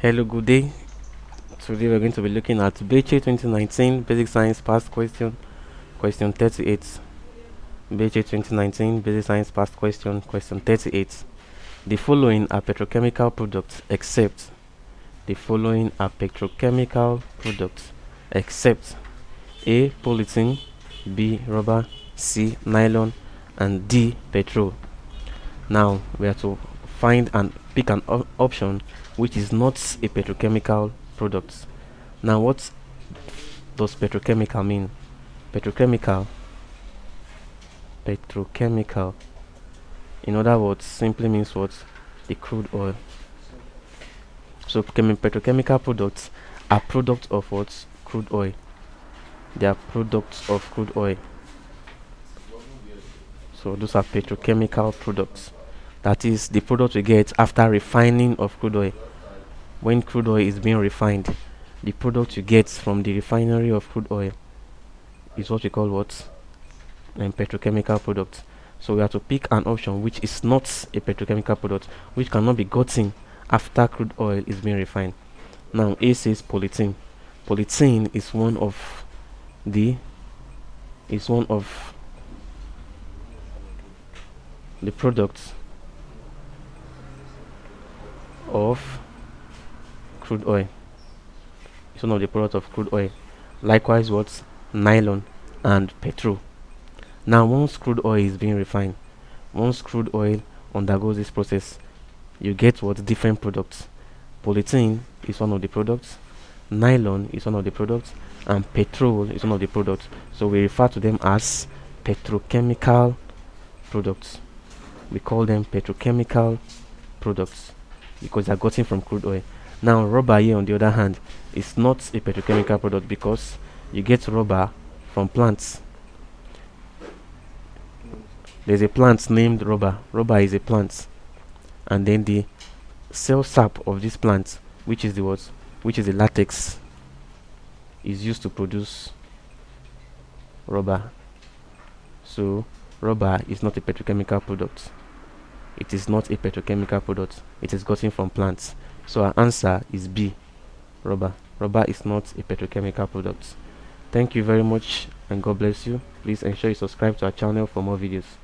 Hello, good day. Today we're going to be looking at BECE 2019 Basic Science Past Question, question 38. BECE 2019 Basic Science Past Question, question 38. The following are petrochemical products except the following are petrochemical products except A. Polythene, B. Rubber, C. Nylon, and D. Petrol. Now we have to find and pick an option which is not a petrochemical product. Now what does petrochemical mean? Petrochemical in other words simply means what? The crude oil. So petrochemical products are products of what? Crude oil. They are products of crude oil. So those are petrochemical products. That is the product we get after refining of crude oil. When crude oil is being refined, the product you get from the refinery of crude oil is what we call what? Petrochemical products. So we have to pick an option which is not a petrochemical product, which cannot be gotten after crude oil is being refined. Now A says polythene. Polythene is one of the products of crude oil. It's one of the products of crude oil. Likewise, what? Nylon and petrol. Now, once crude oil is being refined, once crude oil undergoes this process, you get what? Different products. Polythene is one of the products, nylon is one of the products, and petrol is one of the products. So we refer to them as petrochemical products. We call them petrochemical products because they are gotten from crude oil. Now rubber here on the other hand is not a petrochemical product because you get rubber from plants. There's a plant named rubber. Rubber is a plant, and then the cell sap of this plant, which is the what? Which is the latex, is used to produce rubber. So rubber is not a petrochemical product. It is not a petrochemical product. It is gotten from plants. So our answer is B, rubber. Rubber is not a petrochemical product. Thank you very much and God bless you. Please ensure you subscribe to our channel for more videos.